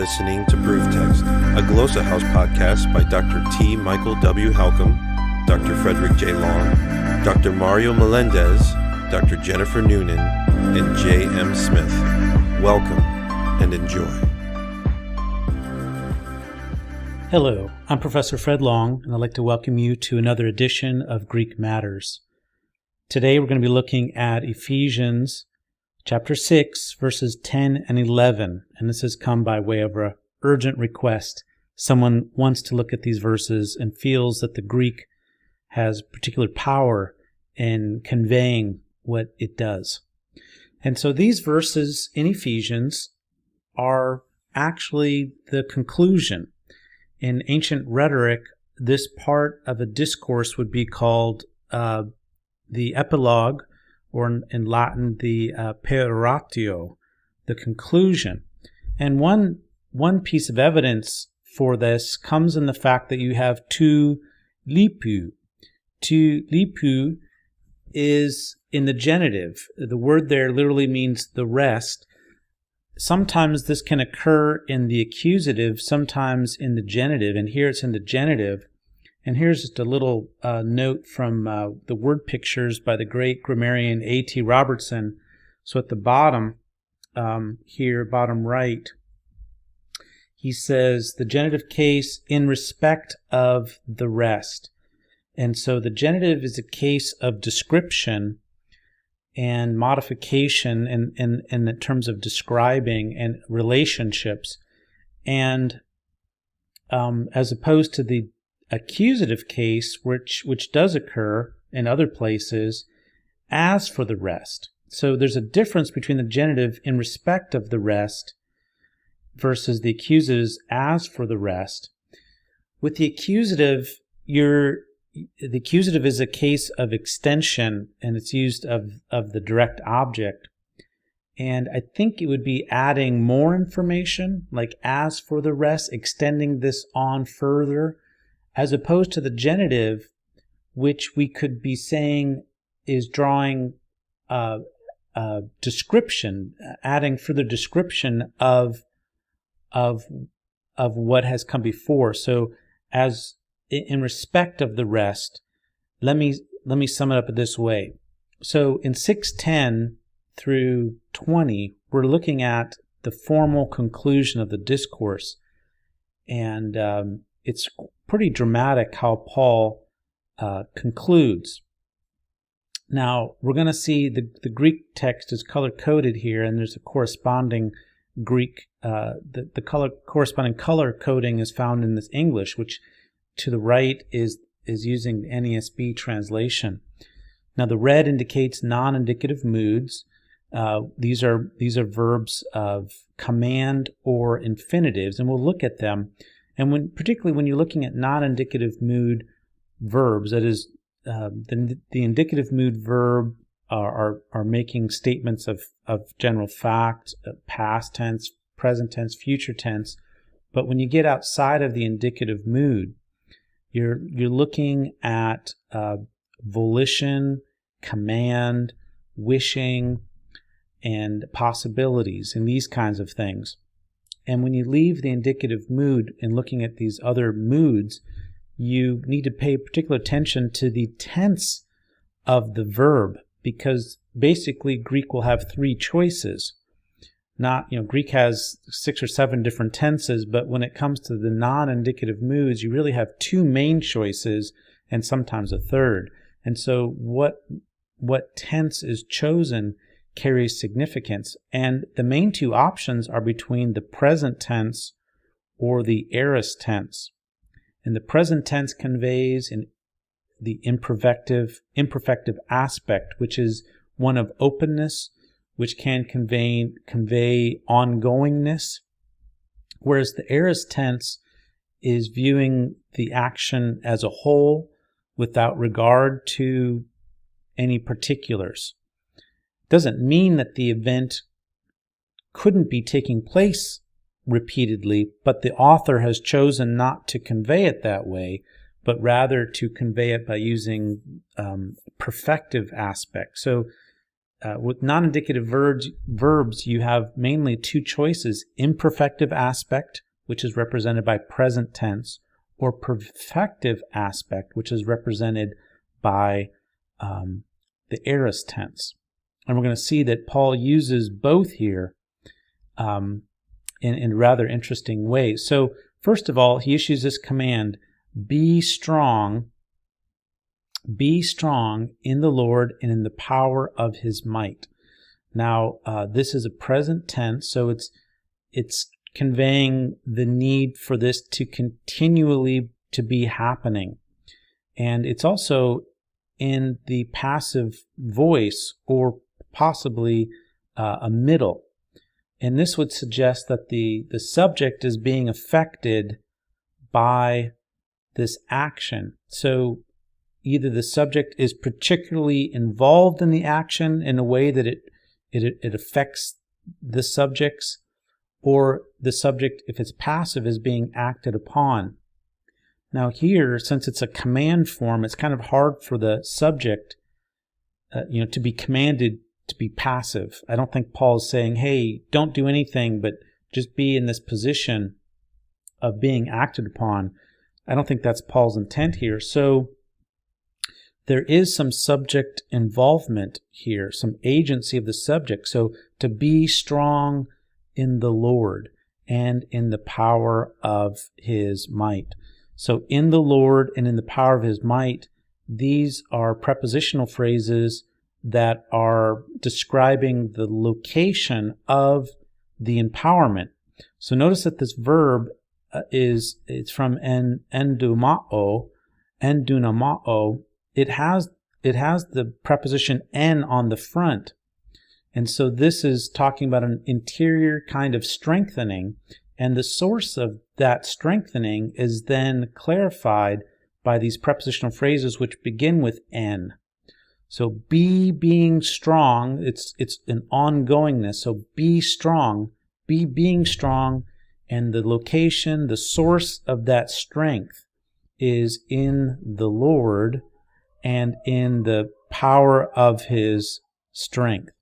listening to Proof Text, a Glossa House podcast by Dr. T. Michael W. Halcomb, Dr. Fredrick J. Long, Dr. Mario Melendez, Dr. Jennifer Noonan, and J. M. Smith. Welcome and enjoy. Hello, I'm Professor Fred Long, and I'd like to welcome you to another edition of Greek Matters. Today we're going to be looking at Ephesians chapter 6, verses 10 and 11, and this has come by way of an urgent request. Someone wants to look at these verses and feels that the Greek has particular power in conveying what it does. And so these verses in Ephesians are actually the conclusion. In ancient rhetoric, this part of a discourse would be called the epilogue, or in Latin, the peoratio, the conclusion. And one piece of evidence for this comes in the fact that you have two lipu. To lipu is in the genitive. The word there literally means the rest. Sometimes this can occur in the accusative, sometimes in the genitive, and here it's in the genitive. And here's just a little note from the word pictures by the great grammarian A.T. Robertson. So at the bottom, here, bottom right, he says the genitive case in respect of the rest. And so the genitive is a case of description and modification in terms of describing and relationships, and as opposed to the accusative case, which does occur in other places, as for the rest. So there's a difference between the genitive in respect of the rest versus the accusatives as for the rest. With the accusative, the accusative is a case of extension, and it's used of the direct object. And I think it would be adding more information, like as for the rest, extending this on further, as opposed to the genitive, which we could be saying is drawing description, adding further description of what has come before. So as in respect of the rest, let me sum it up this way. So in 6:10 through 20, we're looking at the formal conclusion of the discourse, and it's pretty dramatic how Paul concludes. Now we're going to see the Greek text is color-coded here, and there's a corresponding Greek. Corresponding color coding is found in this English, which to the right is using the NASB translation. Now the red indicates non-indicative moods. These are verbs of command or infinitives, and we'll look at them. And particularly when you're looking at non-indicative mood verbs, that is, the indicative mood verb are making statements of general fact, past tense, present tense, future tense. But when you get outside of the indicative mood, you're looking at volition, command, wishing, and possibilities, and these kinds of things. And when you leave the indicative mood and looking at these other moods, you need to pay particular attention to the tense of the verb, because basically Greek will have three choices. Greek has 6 or 7 different tenses, but when it comes to the non-indicative moods, you really have 2 main choices and sometimes a third. And so what tense is chosen carries significance. And the main 2 options are between the present tense or the aorist tense. And the present tense conveys the imperfective aspect, which is one of openness, which can convey ongoingness, whereas the aorist tense is viewing the action as a whole without regard to any particulars. Doesn't mean that the event couldn't be taking place repeatedly, but the author has chosen not to convey it that way, but rather to convey it by using perfective aspect. So with non-indicative verbs, you have mainly two choices: imperfective aspect, which is represented by present tense, or perfective aspect, which is represented by the aorist tense. And we're going to see that Paul uses both here in rather interesting ways. So first of all, he issues this command: be strong in the Lord and in the power of his might. Now, this is a present tense, so it's conveying the need for this to continually to be happening. And it's also in the passive voice, or possibly a middle. And this would suggest that the subject is being affected by this action. So either the subject is particularly involved in the action in a way that it affects the subjects, or the subject, if it's passive, is being acted upon. Now here, since it's a command form, it's kind of hard for the subject to be commanded to be passive. I don't think Paul is saying, hey, don't do anything, but just be in this position of being acted upon. I don't think that's Paul's intent here. So there is some subject involvement here, some agency of the subject. So to be strong in the Lord and in the power of his might. So in the Lord and in the power of his might, these are prepositional phrases that are describing the location of the empowerment. So notice that this verb it's from endunamao. It has the preposition en on the front. And so this is talking about an interior kind of strengthening, and the source of that strengthening is then clarified by these prepositional phrases which begin with en. So being strong, it's an ongoingness. So be strong, being strong, and the location, the source of that strength is in the Lord and in the power of his strength.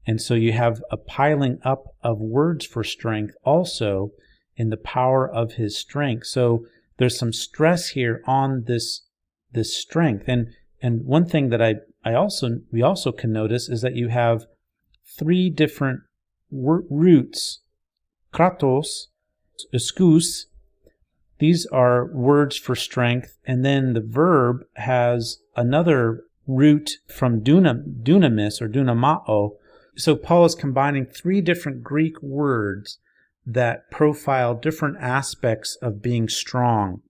And so you have a piling up of words for strength also in the power of his strength. So there's some stress here on this strength. And one thing that we also can notice is that you have three different roots: kratos, ischus. These are words for strength, and then the verb has another root from dunamis or dunamao. So Paul is combining three different Greek words that profile different aspects of being strong: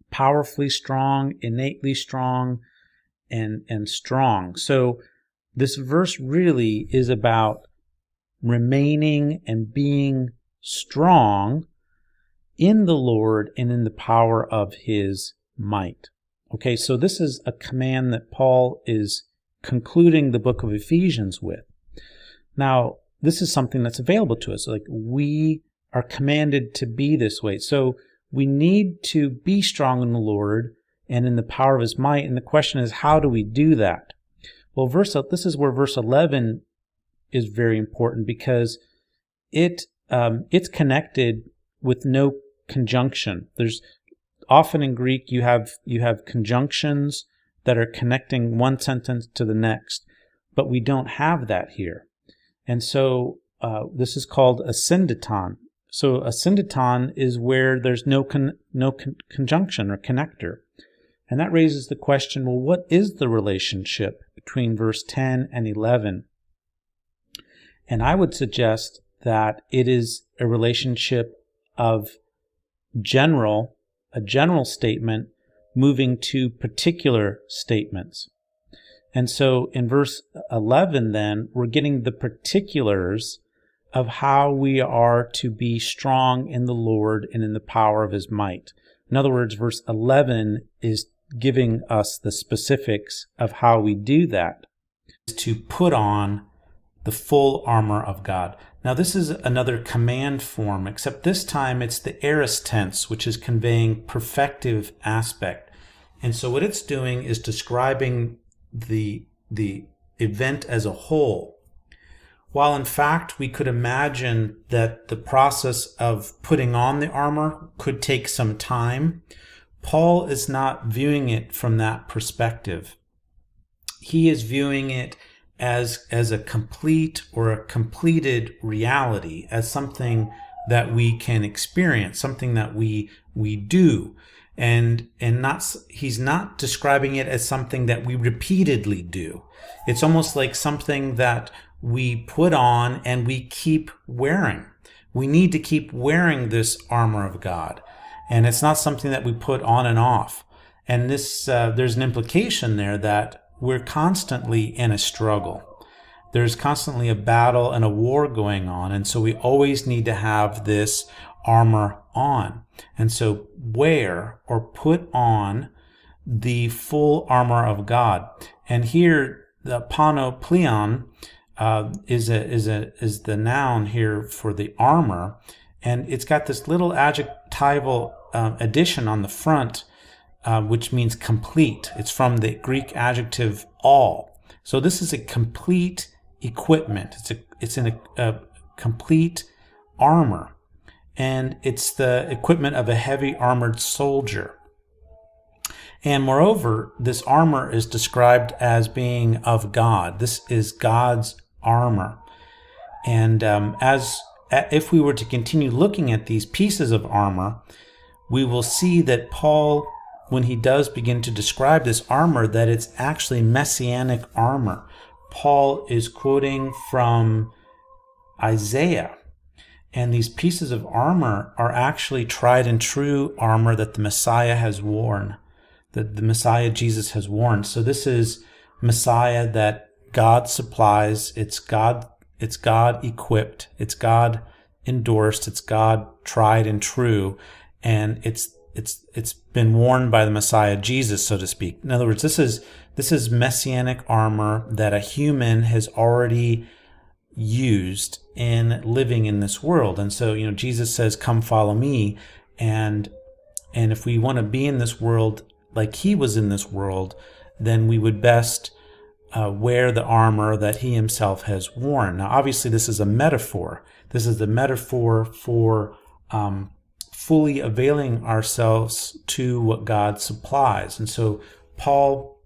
powerfully strong, innately strong, and strong. So this verse really is about remaining and being strong in the Lord and in the power of his might. Okay, so this is a command that Paul is concluding the book of Ephesians with. Now, this is something that's available to us. Like, we are commanded to be this way. So we need to be strong in the Lord and in the power of his might. And the question is, how do we do that? Well, this is where verse 11 is very important, because it's connected with no conjunction. There's often in Greek you have conjunctions that are connecting one sentence to the next, but we don't have that here. And so this is called a syndeton. So a syndeton is where there's no conjunction or connector. And that raises the question, well, what is the relationship between verse 10 and 11? And I would suggest that it is a relationship of a general statement moving to particular statements. And so in verse 11 then, we're getting the particulars of how we are to be strong in the Lord and in the power of his might. In other words, verse 11 is giving us the specifics of how we do that, is to put on the full armor of God. Now this is another command form, except this time it's the aorist tense, which is conveying perfective aspect. And so what it's doing is describing the event as a whole. While in fact we could imagine that the process of putting on the armor could take some time, Paul is not viewing it from that perspective. He is viewing it as a complete or a completed reality, as something that we can experience, something that we do, and he's not describing it as something that we repeatedly do. It's almost like something that we put on and we keep wearing. We need to keep wearing this armor of God, and it's not something that we put on and off. And this there's an implication there that we're constantly in a struggle. There's constantly a battle and a war going on, and so we always need to have this armor on. And so wear or put on the full armor of God. And here the panopleon is the noun here for the armor, and it's got this little adjectival addition on the front, which means complete. It's from the Greek adjective all. So this is a complete equipment. It's a complete armor, and it's the equipment of a heavy armored soldier. And moreover, this armor is described as being of God. This is God's armor. And if we were to continue looking at these pieces of armor, we will see that Paul, when he does begin to describe this armor, that it's actually messianic armor. Paul is quoting from Isaiah, and these pieces of armor are actually tried and true armor that the Messiah has worn, that the Messiah Jesus has worn. So this is Messiah that God supplies. It's God equipped. It's God endorsed. It's God tried and true, and it's been worn by the Messiah Jesus, so to speak. In other words, this is messianic armor that a human has already used in living in this world. And so, Jesus says, "Come follow me." And if we want to be in this world like he was in this world, then we would best wear the armor that he himself has worn. Now, obviously, this is a metaphor. This is the metaphor for fully availing ourselves to what God supplies. And so Paul,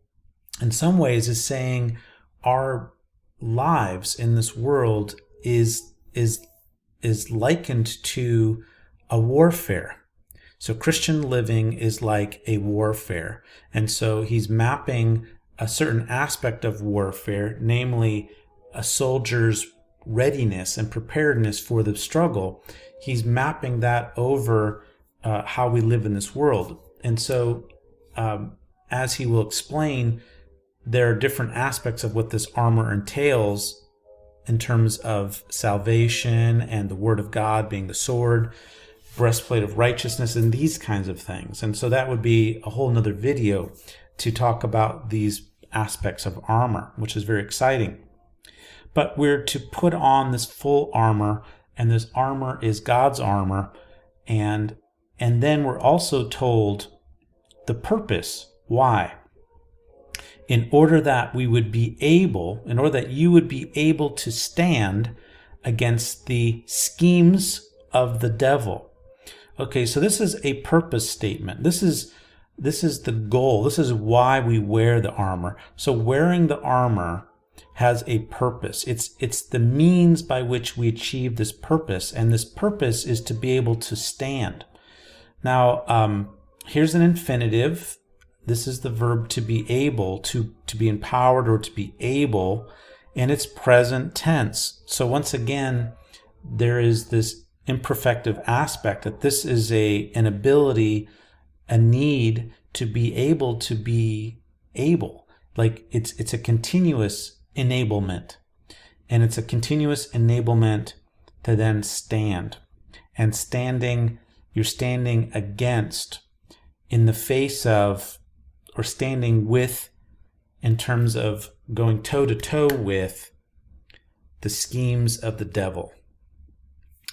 in some ways, is saying our lives in this world is likened to a warfare. So Christian living is like a warfare. And so he's mapping a certain aspect of warfare, namely a soldier's readiness and preparedness for the struggle. He's mapping that over how we live in this world. And so, as he will explain, there are different aspects of what this armor entails in terms of salvation and the Word of God being the sword, breastplate of righteousness, and these kinds of things. And so that would be a whole nother video to talk about these aspects of armor, which is very exciting. But we're to put on this full armor, and this armor is God's armor. And then we're also told the purpose. Why? In order that you would be able to stand against the schemes of the devil. Okay, so this is a purpose statement. This is the goal. This is why we wear the armor. So wearing the armor has a purpose. It's the means by which we achieve this purpose, and this purpose is to be able to stand. Now, here's an infinitive. This is the verb to be able, to be empowered or to be able, and it's present tense. So once again, there is this imperfective aspect that this is an ability, a need to be able to be able. Like it's a continuous enablement, and it's a continuous enablement to then stand. And standing, you're standing against, in the face of, or standing with, in terms of going toe to toe with the schemes of the devil.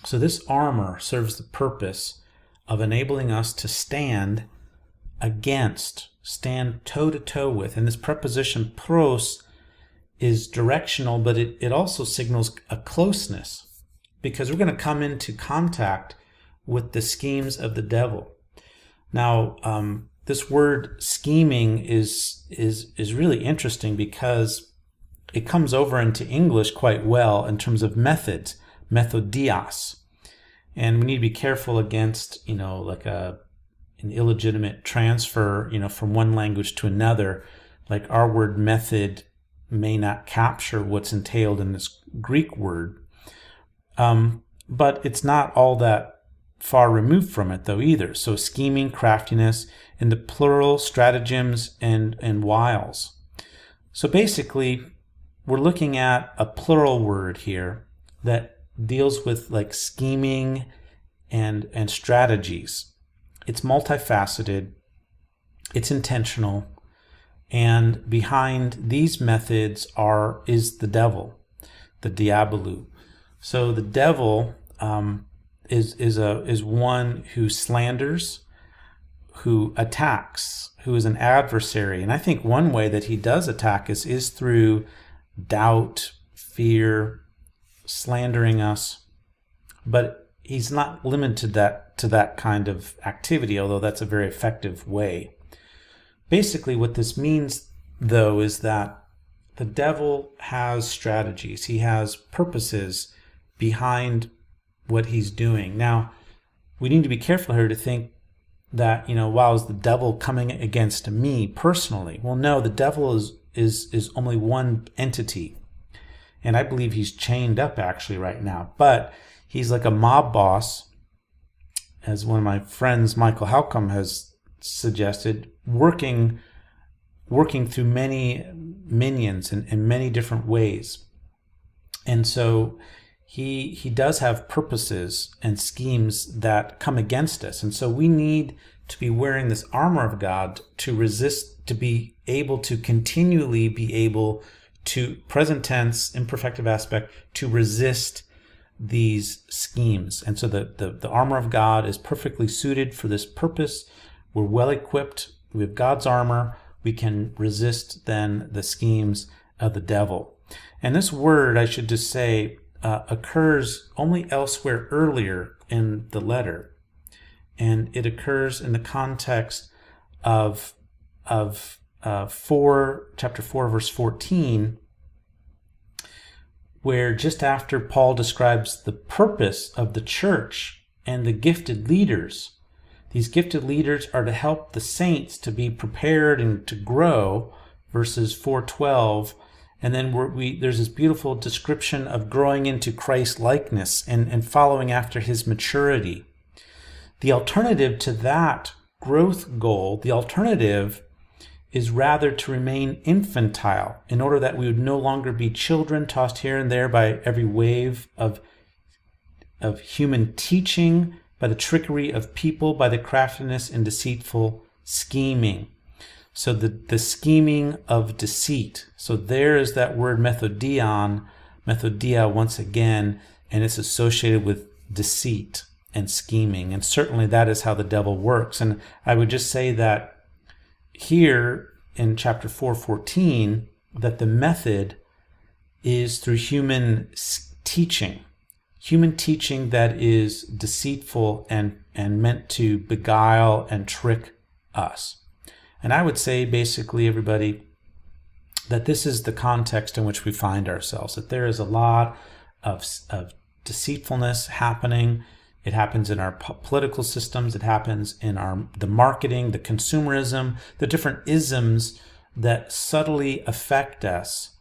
So this armor serves the purpose of enabling us to stand against, stand toe to toe with. And this preposition pros is directional, but it also signals a closeness, because we're going to come into contact with the schemes of the devil. Now, this word scheming is really interesting because it comes over into English quite well in terms of methods, methodios. And we need to be careful against, like an illegitimate transfer, from one language to another. Like our word method may not capture what's entailed in this Greek word. But it's not all that far removed from it, though, either. So scheming, craftiness, in the plural, stratagems, and wiles. So basically, we're looking at a plural word here that deals with like scheming and strategies. It's multifaceted, it's intentional, and behind these methods is the devil, the diabolou. So the devil is one who slanders, who attacks, who is an adversary. And I think one way that he does attack us is through doubt, fear, slandering us. But he's not limited to that kind of activity, although that's a very effective way. Basically, what this means, though, is that the devil has strategies. He has purposes behind what he's doing. Now, we need to be careful here to think that, wow, is the devil coming against me personally? Well, no, the devil is only one entity. And I believe he's chained up actually right now. But he's like a mob boss, as one of my friends, Michael Halcomb, has suggested, working through many minions in many different ways. And so he does have purposes and schemes that come against us. And so we need to be wearing this armor of God to resist, to be able to continually be able to, present tense, imperfective aspect, to resist these schemes. And so the armor of God is perfectly suited for this purpose. We're well equipped. We have God's armor. We can resist then the schemes of the devil. And this word, I should just say, occurs only elsewhere earlier in the letter. And it occurs in the context of chapter 4, verse 14, where just after Paul describes the purpose of the church and the gifted leaders, these gifted leaders are to help the saints to be prepared and to grow, verses 4:12. And then there's this beautiful description of growing into Christ likeness and following after his maturity. The alternative to that growth goal, the alternative is rather to remain infantile, in order that we would no longer be children tossed here and there by every wave of human teaching, by the trickery of people, by the craftiness and deceitful scheming. So the scheming of deceit. So there is that word methodia once again, and it's associated with deceit and scheming. And certainly that is how the devil works. And I would just say that here in chapter 4:14, that the method is through human teaching that is deceitful and meant to beguile and trick us. And I would say basically, everybody, that this is the context in which we find ourselves, that there is a lot of deceitfulness happening. It happens in our political systems. It happens in the marketing, the consumerism, the different isms that subtly affect us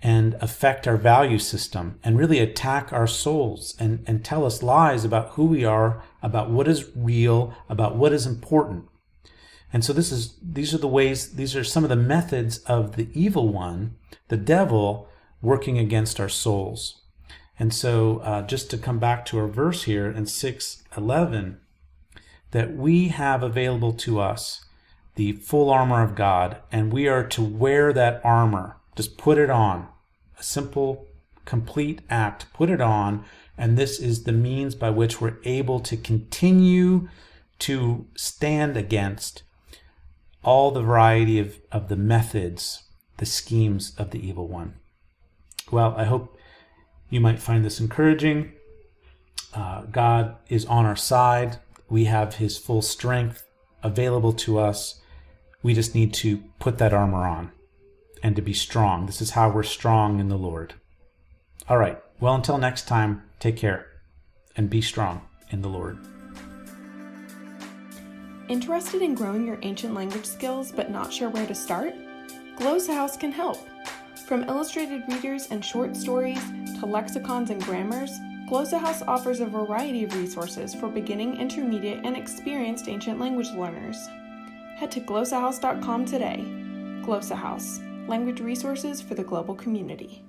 and affect our value system and really attack our souls and tell us lies about who we are, about what is real, about what is important. And so these are some of the methods of the evil one, the devil, working against our souls. And so just to come back to our verse here in 6:11, that we have available to us the full armor of God, and we are to wear that armor. Just put it on. A simple, complete act. Put it on, and this is the means by which we're able to continue to stand against all the variety of the methods, the schemes of the evil one. Well, I hope you might find this encouraging. God is on our side. We have his full strength available to us. We just need to put that armor on and to be strong. This is how we're strong in the Lord. All right. Well, until next time, take care and be strong in the Lord. Interested in growing your ancient language skills but not sure where to start? Glossa House can help. From illustrated readers and short stories to lexicons and grammars, Glossa House offers a variety of resources for beginning, intermediate, and experienced ancient language learners. Head to glossahouse.com today. Glossa House, language resources for the global community.